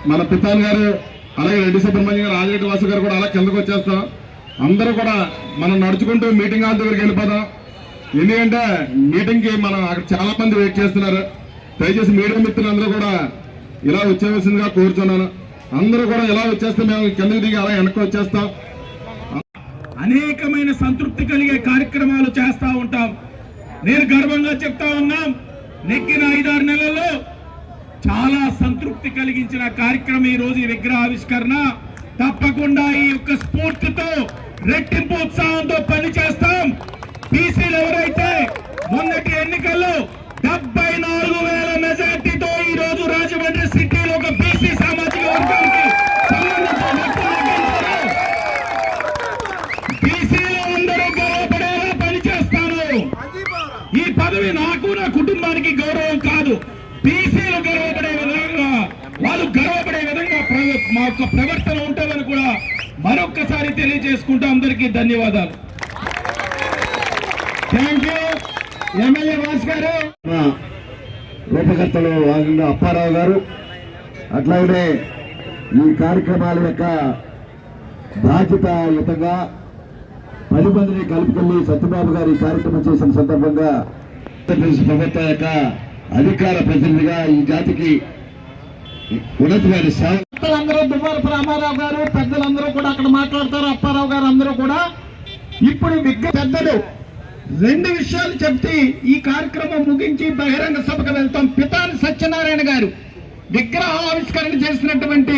మన పితాన్ గారు, అలాగే రెడ్డి సుబ్రహ్మణ్యం గారు, ఆదిరెడ్డి వాసు గారు కూడా అలా కిందకు వచ్చేస్తాం. అందరూ కూడా మనం నడుచుకుంటూ మీటింగ్ హాల్ దగ్గరికి వెళ్ళిపోదాం. ఎందుకంటే మీటింగ్ కి మనం అక్కడ చాలా మంది వెయిట్ చేస్తున్నారు. దయచేసి మీడియా మిత్రులందరూ కూడా ఇలా వచ్చేవలసిందిగా కోరుతున్నాను. అందరూ కూడా ఇలా వచ్చేస్తే మేము కిందకి దిగి అలా వెనక్కి వచ్చేస్తాం. అనేకమైన సంతృప్తి కలిగే కార్యక్రమాలు చేస్తా ఉంటాం. నేను గర్వంగా చెప్తా ఉన్నాం, నెగ్గిన 5-6 నెలల్లో చాలా సంతృప్తి కలిగించిన కార్యక్రమం ఈ రోజు విగ్రహావిష్కరణ. తప్పకుండా ఈ యొక్క స్ఫూర్తితో రెట్టింపు ఉత్సాహంతో పని చేస్తాం. బీసీలు ఎవరైతే మొన్నటి ఎన్నికల్లో 74,000 మెజార్టీతో ఈ రోజు రాజమండ్రి సిటీలో ఒక బీసీ సామాజిక వర్గానికి బీసీలో అందరూ గౌరవపడేలా పనిచేస్తాను. ఈ పదవి నాకు, నా కుటుంబానికి గౌరవం కాదు, బీసీలు గర్వపడే విధంగా, వాళ్ళు గర్వపడే విధంగా మా యొక్క ప్రవర్తన ఉంటుందని కూడా మరొక్కసారి తెలియజేసుకుంటూ అందరికీ ధన్యవాదాలు. థ్యాంక్ యూ ఎమ్మెల్యే వాస్ గారు, రూపకర్తలు భాగంగా అప్పారావు గారు, అట్లాగే ఈ కార్యక్రమాల యొక్క బాధ్యతాయుతంగా 10 మందిని కలుపుకెళ్లి సత్యబాబు గారు ఈ కార్యక్రమం చేసిన సందర్భంగా ప్రభుత్వం యొక్క అధికార ప్రతినిధిగా ఈ జాతికి ఉన్నతమైన సేవలందరూ దువ్వారపు రామారావు గారు, పెద్దలందరూ కూడా అక్కడ మాట్లాడతారు. అప్పారావు గారు అందరూ కూడా ఇప్పుడు పెద్దలు 2 విషయాలు చెప్తే ఈ కార్యక్రమం ముగించి బహిరంగ సభకు వెళ్తాం. పితాని సత్యనారాయణ గారు విగ్రహ ఆవిష్కరణ చేసినటువంటి